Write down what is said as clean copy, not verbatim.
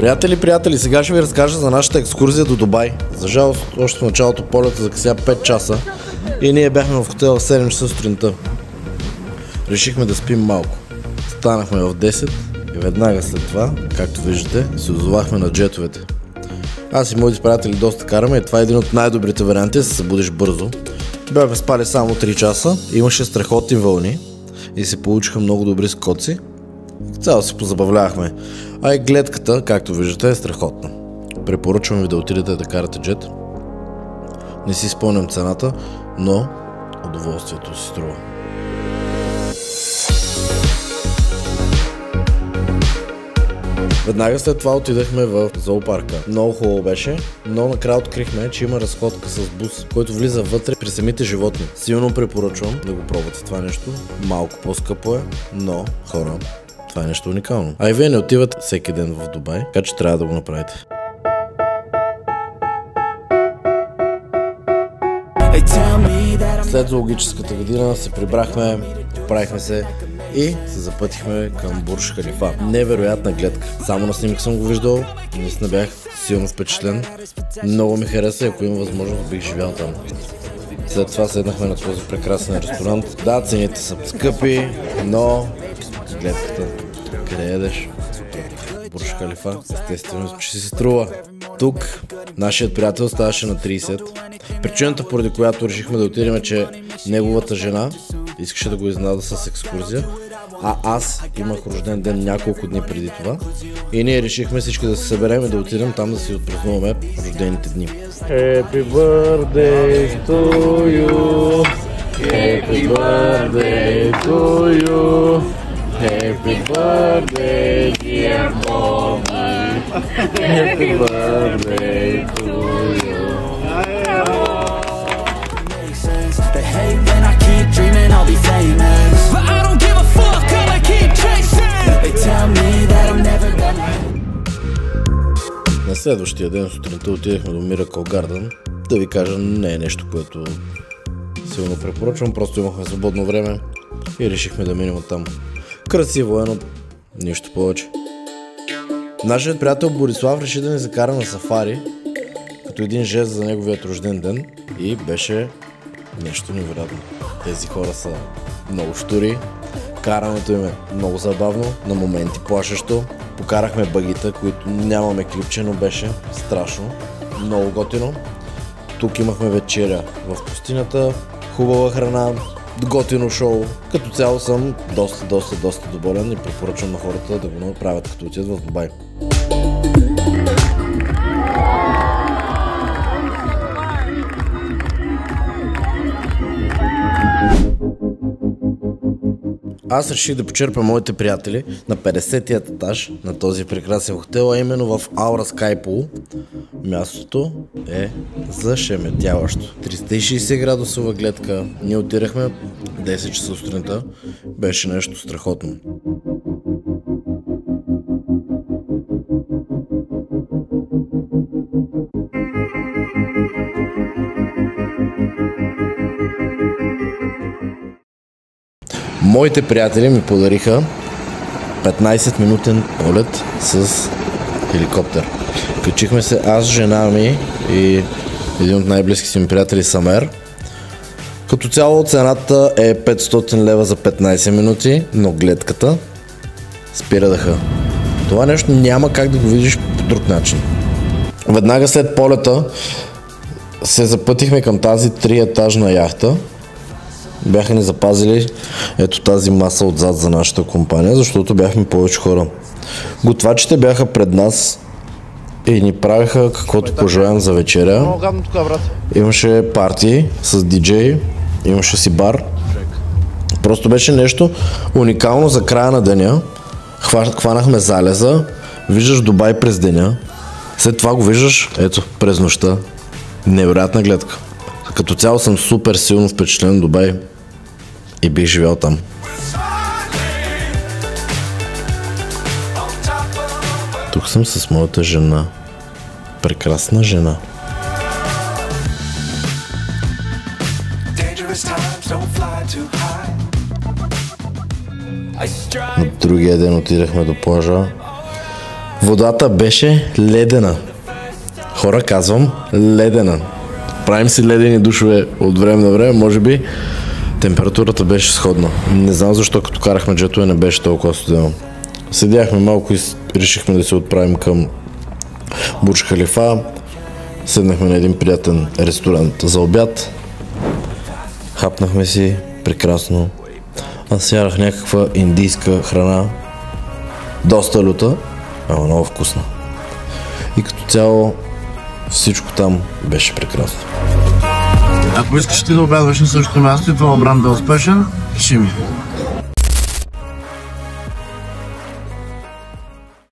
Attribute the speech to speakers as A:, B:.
A: Приятели, сега ще ви разкажа за нашата екскурзия до Дубай. За жалост, още в началото полета закъся 5 часа и ние бяхме в хотела в 7 часа сутринта. Решихме да спим малко. Станахме в 10 и веднага след това, както виждате, се озовахме на джетовете. Аз и моите приятели доста караме и това е един от най-добрите варианти да се събудиш бързо. Бяхме спали само 3 часа, имаше страхотни вълни и се получиха много добри скоци. Цяло се позабавлявахме. А и гледката, както виждате, е страхотна. Препоръчвам ви да отидете да карате джет. Не си спомням цената, но удоволствието си струва. Веднага след това отидахме в зоопарка. Много хубаво беше, но накрая открихме, че има разходка с бус, който влиза вътре при самите животни. Силно препоръчвам да го пробвате това нещо. Малко по-скъпо е, но хора, това е нещо уникално. А и вие не отивате всеки ден в Дубай, така че трябва да го направите. След зоологическата градина се прибрахме, поправихме се и се запътихме към Бурж Халифа. Невероятна гледка. Само на снимка съм го виждал, наистина бях силно впечатлен. Много ми хареса и ако имам възможност бих живял там. След това седнахме на този прекрасен ресторант. Да, цените са скъпи, но гледката, къде едеш? Бурж Халифа, естествено, че си се струва. Тук нашият приятел ставаше на 30. Причината, поради която решихме да отидем, е, че неговата жена искаше да го изненада с екскурзия, а аз имах рожден ден няколко дни преди това и ние решихме всички да се съберем и да отидем там да си отпразнуваме рождените дни. Happy birthday to you, happy birthday to you, happy birthday dear mommy, happy birthday to you. They hate when I keep dreaming I'll be famous, but I don't give a fuck, I'll keep chasing. They tell me that I'm never gonna. На следващия ден сутринта отидехме до Miracle Garden. Да ви кажа, не е нещо, което силно препоръчвам, просто имахме свободно време и решихме да минем оттам. Красиво е, но нищо повече. Нашият приятел Борислав реши да ни закара на сафари, като един жест за неговият рожден ден и беше нещо невероятно. Тези хора са много щури, карането им е много забавно, на моменти плашещо. Покарахме багита, които нямаме клипче, но беше страшно, много готино. Тук имахме вечеря в пустинята, хубава храна, готино шоу. Като цяло съм доста доволен и препоръчвам на хората да го направят като отидат в Дубай. Аз реших да почерпя моите приятели на 50-тият етаж на този прекрасен хотел, а именно в Aura Sky Pool. Мястото е зашеметяващо. 360 градусова гледка. Ние отирахме 10 часа сутринта. Беше нещо страхотно. Моите приятели ми подариха 15-минутен полет с хеликоптер. Качихме се аз, жена ми и един от най-близки си ми приятели Самер. Като цяло цената е 500 лева за 15 минути, но гледката спира дъха. Това нещо няма как да го видиш по друг начин. Веднага след полета се запътихме към тази 3-етажна яхта. Бяха ни запазили ето тази маса отзад за нашата компания, защото бяхме повече хора. Готвачите бяха пред нас и ни правиха каквото пожелаем за вечеря. Имаше парти с диджей, имаше си бар. Просто беше нещо уникално за края на деня. Хванахме залеза, виждаш Дубай през деня, след това го виждаш ето през нощта. Невероятна гледка. Като цяло съм супер силно впечатлен от Дубай и бих живял там. Тук съм с моята жена. Прекрасна жена. На другия ден отидахме до плажа. Водата беше ледена. Хора, казвам ледена. Правим си ледени душове от време на време, може би температурата беше сходна. Не знам защо като карахме джетове не беше толкова студено. Седяхме малко и решихме да се отправим към Бурдж Халифа. Седнахме на един приятен ресторант за обяд. Хапнахме си прекрасно. Аз ядах някаква индийска храна. Доста люта, ама много вкусна. И като цяло всичко там беше прекрасно.
B: Ако искаш ти да обядваш на същото място и това бранд да е успешен, пиши ми.